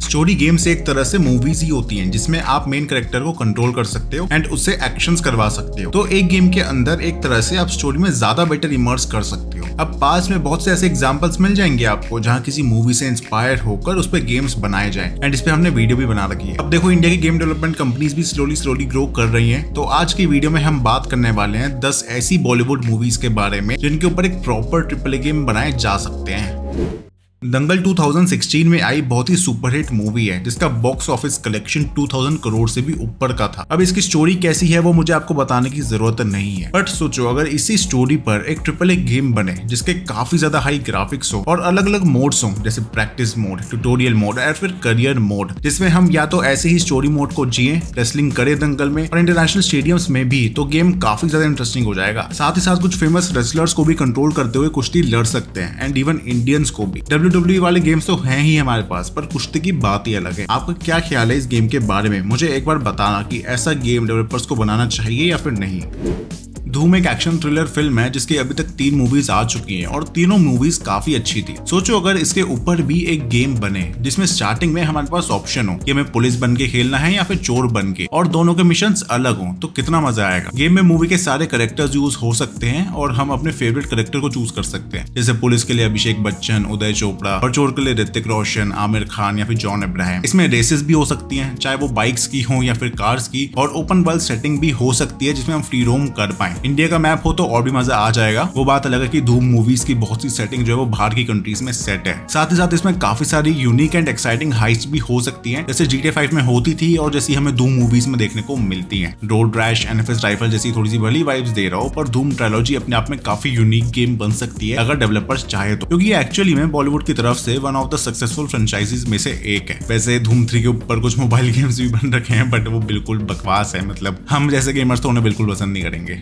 Story games एक तरह से मूवीज ही होती हैं जिसमें आप मेन कैरेक्टर को कंट्रोल कर सकते हो एंड उससे एक्शंस करवा सकते हो। तो एक गेम के अंदर एक तरह से आप स्टोरी में ज्यादा बेटर इमर्स कर सकते हो। अब पास में बहुत से ऐसे एग्जांपल्स मिल जाएंगे आपको जहां किसी मूवी से इंस्पायर होकर उस पर गेम्स बनाए जाए एंड इस पे हमने वीडियो भी बना रखी है। अब देखो इंडिया की गेम डेवलपमेंट कंपनीज भी स्लोली ग्रो कर रही है। तो आज की वीडियो में हम बात करने वाले हैं 10 ऐसी बॉलीवुड मूवीज के बारे में जिनके ऊपर एक प्रॉपर ट्रिपल ए गेम बनाए जा सकते हैं। दंगल 2016 में आई बहुत ही सुपरहिट मूवी है जिसका बॉक्स ऑफिस कलेक्शन 2000 करोड़ से भी ऊपर का था। अब इसकी स्टोरी कैसी है वो मुझे आपको बताने की जरूरत नहीं है, बट सोचो अगर इसी स्टोरी पर एक ट्रिपल ए गेम बने जिसके काफी ज्यादा हाई ग्राफिक्स हो और अलग अलग मोड्स हो जैसे प्रैक्टिस मोड, ट्यूटोरियल मोड और फिर करियर मोड, जिसमें हम या तो ऐसे ही स्टोरी मोड को जिए, रेसलिंग करें दंगल में और इंटरनेशनल स्टेडियम्स में भी, तो गेम काफी ज्यादा इंटरेस्टिंग हो जाएगा। साथ ही साथ कुछ फेमस रेसलर्स को भी कंट्रोल करते हुए कुश्ती लड़ सकते हैं एंड इवन इंडियंस को भी। WWE वाले गेम्स तो हैं ही हमारे पास, पर कुश्ती की बात ही अलग है। आपका क्या ख्याल है इस गेम के बारे में? मुझे एक बार बताना कि ऐसा गेम डेवलपर्स को बनाना चाहिए या फिर नहीं। धूम एक एक्शन थ्रिलर फिल्म है जिसकी अभी तक 3 मूवीज आ चुकी हैं और तीनों मूवीज काफी अच्छी थी। सोचो अगर इसके ऊपर भी एक गेम बने जिसमें स्टार्टिंग में हमारे पास ऑप्शन हो कि हमें पुलिस बन के खेलना है या फिर चोर बन के, और दोनों के मिशंस अलग हो, तो कितना मजा आएगा। गेम में मूवी के सारे कैरेक्टर्स यूज हो सकते हैं और हम अपने फेवरेट कैरेक्टर को चूज कर सकते हैं। जैसे पुलिस के लिए अभिषेक बच्चन, उदय चोपड़ा और चोर के लिए ऋतिक रोशन, आमिर खान या फिर जॉन अब्राहम। इसमें रेसेस भी हो सकती है, चाहे वो बाइक्स की हो या फिर कार्स की, और ओपन वर्ल्ड सेटिंग भी हो सकती है जिसमें हम फ्री रोम कर पाए। इंडिया का मैप हो तो और भी मजा आ जाएगा। वो बात अलग है कि धूम मूवीज की बहुत सी सेटिंग जो है वो बाहर की कंट्रीज में सेट है। साथ ही साथ इसमें काफी सारी यूनिक एंड एक्साइटिंग हाइट्स भी हो सकती हैं, जैसे GTA 5 में होती थी और जैसी हमें धूम मूवीज में देखने को मिलती हैं। रोड रैश, NFS राइफल जैसी थोड़ी सी भली वाइब्स दे रहा हो, पर धूम ट्रायलॉजी अपने आप में काफी यूनिक गेम बन सकती है अगर डेवलपर्स चाहे तो, क्योंकि एक्चुअली में बॉलीवुड की तरफ से one of the successful franchises में से एक है। वैसे धूम 3 के ऊपर कुछ मोबाइल गेम्स भी बन रखे हैं, बट वो बिल्कुल बकवास है, मतलब हम जैसे गेमर्स तो उन्हें बिल्कुल पसंद नहीं करेंगे।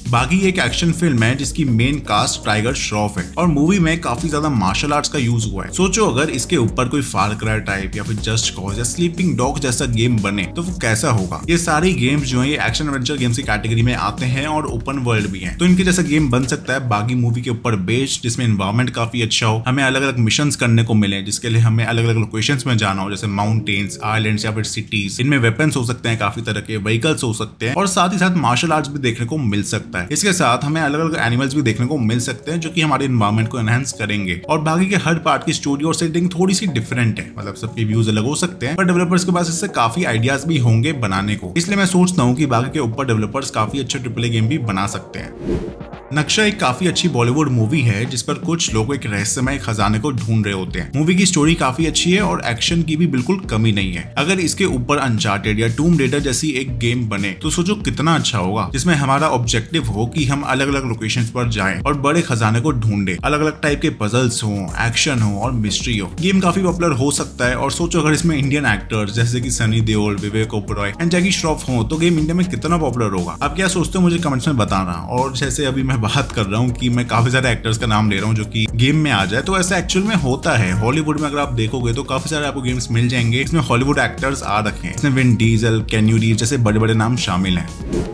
बागी एक एक्शन फिल्म है जिसकी मेन कास्ट टाइगर श्रॉफ है और मूवी में काफी ज्यादा मार्शल आर्ट्स का यूज हुआ है। सोचो अगर इसके ऊपर कोई फार क्राई टाइप या फिर जस्ट कॉज या स्लीपिंग डॉग जैसा गेम बने तो वो कैसा होगा। ये सारे गेम्स जो है ये एक्शन एडवेंचर गेम्स की कैटेगरी में आते हैं और ओपन वर्ल्ड भी हैं, तो इनके जैसा गेम बन सकता है बागी मूवी के ऊपर बेस्ड, जिसमें एनवायरमेंट काफी अच्छा हो, हमें अलग अलग मिशंस करने को मिले जिसके लिए हमें अलग अलग लोकेशंस में जाना हो, जैसे माउंटेन्स, आइलैंड्स या फिर सिटीज। इनमें वेपन्स हो सकते हैं, काफी तरह के व्हीकल्स हो सकते हैं और साथ ही साथ मार्शल आर्ट्स भी देखने को मिल सकता है। इसके साथ हमें अलग अलग एनिमल्स भी देखने को मिल सकते हैं जो कि हमारे एनवायरमेंट को एनहांस करेंगे। और बाकी के हर पार्ट की स्टोरी और सेटिंग थोड़ी सी डिफरेंट है, मतलब सबके व्यूज अलग हो सकते हैं, पर डेवलपर्स के पास इससे काफी आइडियाज भी होंगे बनाने को। इसलिए मैं सोचता हूँ कि बाकी के ऊपर डेवलपर्स काफी अच्छे ट्रिपल ए गेम भी बना सकते हैं। नक्शा एक काफी अच्छी बॉलीवुड मूवी है जिस पर कुछ लोग एक रहस्यमय खजाने को ढूंढ रहे होते हैं। मूवी की स्टोरी काफी अच्छी है और एक्शन की भी बिल्कुल कमी नहीं है। अगर इसके ऊपर अनचार्टेड या टूम रेडर जैसी एक गेम बने तो सोचो कितना अच्छा होगा, जिसमें हमारा ऑब्जेक्टिव हो कि हम अलग अलग लोकेशंस पर जाएं और बड़े खजाने को ढूंढे, अलग अलग टाइप के पजल्स हो, एक्शन हो और मिस्ट्री हो। गेम काफी पॉपुलर हो सकता है और सोचो अगर इसमें इंडियन एक्टर्स जैसे कि सनी देओल, विवेक ओबरॉय एंड जैकी श्रॉफ हो तो गेम इंडिया में कितना पॉपुलर होगा। आप क्या सोचते हो मुझे कमेंट्स में बताना। और जैसे अभी मैं बात कर रहा हूँ कि मैं काफी सारे एक्टर्स का नाम ले रहा हूँ जो कि गेम में आ जाए, तो ऐसा एक्चुअल में होता है। हॉलीवुड में अगर आप देखोगे तो काफी सारे आपको गेम्स मिल जाएंगे इसमें हॉलीवुड एक्टर्स आ रखे हैं। इसमें विन डीजल, केन्यू रीव्स जैसे बड़े बड़े नाम शामिल हैं।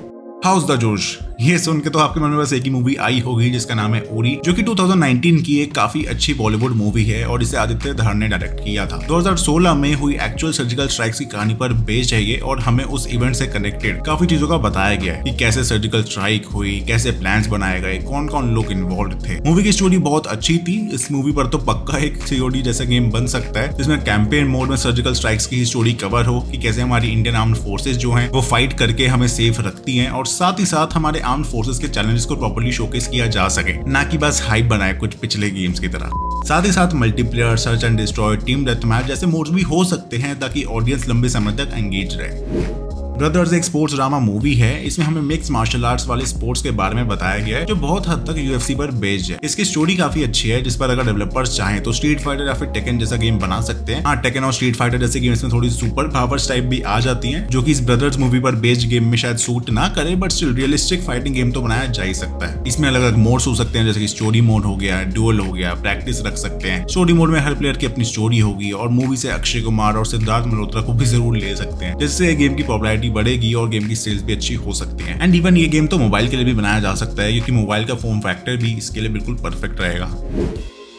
हाउस द जोश, ये सुन के तो आपके मन में बस एक ही मूवी आई होगी जिसका नाम है उरी, जो कि 2019 की एक काफी अच्छी बॉलीवुड मूवी है और इसे आदित्य धर ने डायरेक्ट किया था। 2016 में हुई एक्चुअल सर्जिकल स्ट्राइक्स की कहानी पर बेस्ड है ये, और हमें उस इवेंट से कनेक्टेड काफी चीजों का बताया गया है कि कैसे सर्जिकल स्ट्राइक हुई, कैसे प्लान्स बनाए गए, कौन कौन लोग इन्वॉल्व थे। मूवी की स्टोरी बहुत अच्छी थी। इस मूवी पर तो पक्का एक COD जैसा गेम बन सकता है जिसमें कैंपेन मोड में सर्जिकल स्ट्राइक्स की स्टोरी कवर हो कि कैसे हमारी इंडियन आर्म्ड फोर्सेज जो है वो फाइट करके हमें सेफ रखती है, और साथ ही साथ हमारे आर्म्ड फोर्सेस के चैलेंजेस को प्रॉपर्ली शोकेस किया जा सके, ना कि बस हाइप बनाए कुछ पिछले गेम्स की तरह। साथ ही साथ multiplayer, search and destroy, team death match जैसे मोड्स भी हो सकते हैं ताकि ऑडियंस लंबे समय तक एंगेज रहे। ब्रदर्स एक स्पोर्ट्स ड्रामा मूवी है। इसमें हमें मिक्स मार्शल आर्ट्स वाले स्पोर्ट्स के बारे में बताया गया है जो बहुत हद तक UFC पर बेस्ड है। इसकी स्टोरी काफी अच्छी है जिस पर अगर डेवलपर्स चाहें तो स्ट्रीट फाइटर या फिर टेकन जैसा गेम बना सकते हैं। हाँ, टेकन और स्ट्रीट फाइटर जैसे गेम्स में थोड़ी सुपर पावर्स टाइप भी आ जाती हैं जो कि इस ब्रदर्स मूवी पर बेस्ड गेम में शायद सूट ना करे, but still realistic fighting game तो बनाया जा ही सकता है। इसमें अलग अलग मोड्स हो सकते हैं जैसे कि स्टोरी मोड हो गया, डुअल हो गया, प्रैक्टिस रख सकते हैं। स्टोरी मोड में हर प्लेयर की अपनी स्टोरी होगी और मूवी से अक्षय कुमार और सिद्धार्थ मल्होत्रा को भी जरूर ले सकते हैं, जिससे गेम की पॉपुलैरिटी बढ़ेगी और गेम की सेल्स भी अच्छी हो सकती है। एंड इवन ये गेम तो मोबाइल के लिए भी बनाया जा सकता है क्योंकि मोबाइल का फॉर्म फैक्टर भी इसके लिए बिल्कुल परफेक्ट रहेगा।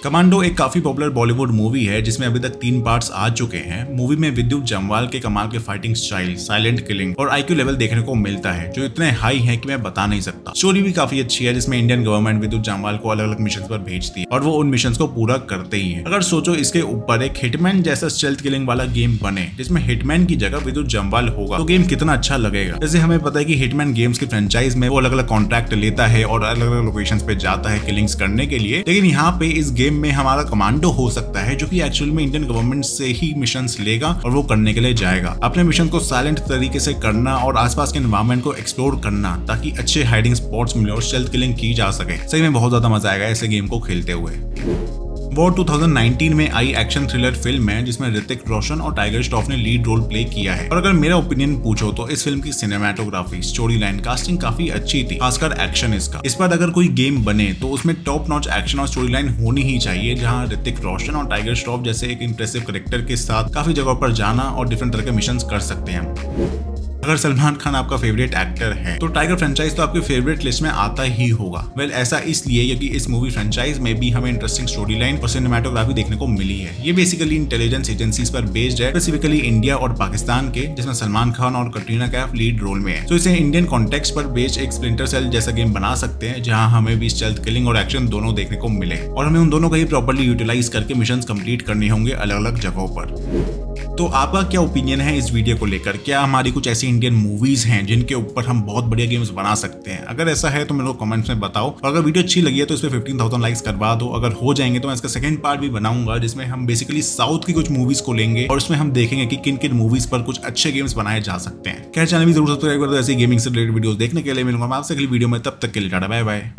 कमांडो एक काफी पॉपुलर बॉलीवुड मूवी है जिसमें अभी तक 3 पार्ट्स आ चुके हैं। मूवी में विद्युत जम्वाल के कमाल के फाइटिंग स्टाइल, साइलेंट किलिंग और IQ लेवल देखने को मिलता है जो इतने हाई है कि मैं बता नहीं सकता। स्टोरी भी काफी अच्छी है जिसमें इंडियन गवर्नमेंट विद्युत जम्वाल को अलग अलग मिशन पर भेजती है और वो उन मिशन को पूरा करते ही है। अगर सोचो इसके ऊपर एक हिटमैन जैसा स्टेल्थ किलिंग वाला गेम बने जिसमें हिटमैन की जगह विद्युत जम्वाल होगा तो गेम कितना अच्छा लगेगा। जैसे हमें पता है कि हिटमैन गेम्स की फ्रेंचाइज में वो अलग अलग कॉन्ट्रैक्ट लेता है और अलग अलग लोकेशंस पे जाता है किलिंग्स करने के लिए, लेकिन यहाँ पे इस गेम में हमारा कमांडो हो सकता है जो कि एक्चुअल में इंडियन गवर्नमेंट से ही मिशंस लेगा और वो करने के लिए जाएगा। अपने मिशन को साइलेंट तरीके से करना और आसपास के एनवायरनमेंट को एक्सप्लोर करना ताकि अच्छे हाइडिंग स्पॉट्स मिले और स्टेल्थ किलिंग की जा सके। सही में बहुत ज्यादा मजा आएगा ऐसे गेम को खेलते हुए। वो 2019 में आई एक्शन थ्रिलर फिल्म है जिसमें ऋतिक रोशन और टाइगर श्रॉफ ने लीड रोल प्ले किया है। और अगर मेरा ओपिनियन पूछो तो इस फिल्म की सिनेमेटोग्राफी, स्टोरी लाइन, कास्टिंग काफी अच्छी थी, खासकर एक्शन इसका। इस पर अगर कोई गेम बने तो उसमें टॉप नॉच एक्शन और स्टोरी लाइन होनी ही चाहिए जहां ऋतिक रोशन और टाइगर श्रॉफ जैसे एक इंप्रेसिव कैरेक्टर के साथ काफी जगहों पर जाना और डिफरेंट तरह के मिशन कर सकते हैं। अगर सलमान खान आपका फेवरेट एक्टर है तो टाइगर फ्रेंचाइज तो आपके फेवरेट लिस्ट में आता ही होगा। वेल ऐसा इसलिए क्योंकि इस मूवी फ्रेंचाइज में भी हमें इंटरेस्टिंग स्टोरी लाइन और सिनेमेटोग्राफी देखने को मिली है। ये बेसिकली इंटेलिजेंस एजेंसीज पर बेस्ड है, स्पेसिफिकली इंडिया और पाकिस्तान के, जिसमें सलमान खान और कटरीना कैफ लीड रोल में है। तो इसे इंडियन कॉन्टेक्स्ट पर बेस्ड एक स्प्लिंटर सेल जैसा गेम बना सकते हैं जहां हमें भी स्टेल्थ किलिंग और एक्शन दोनों देखने को मिले और हमें उन दोनों को ही प्रॉपर्ली यूटिलाइज करके मिशन कंप्लीट करने होंगे अलग अलग जगहों पर। तो आपका क्या ओपिनियन है इस वीडियो को लेकर? क्या हमारी कुछ ऐसी इंडियन मूवीज हैं जिनके ऊपर हम बहुत बढ़िया गेम्स बना सकते हैं? अगर ऐसा है तो मेरे को कमेंट्स में बताओ और अगर वीडियो अच्छी लगी है तो इस पे 15,000 लाइक्स करवा दो। अगर हो जाएंगे तो मैं इसका सेकंड पार्ट भी बनाऊंगा जिसमें हम बेसिकली साउथ की कुछ मूवीज को लेंगे और उसमें हम देखेंगे कि किन किन मूवीज पर कुछ अच्छे गेम्स बनाए जा सकते हैं। क्या चैनल भी जरूर सब्सक्राइब कर दो ऐसी गेमिंग से रिलेटेड वीडियोस देखने के लिए। मिलूंगा मैं आपसे अगली वीडियो में, तब तक के लिए टाटा बाय बाय।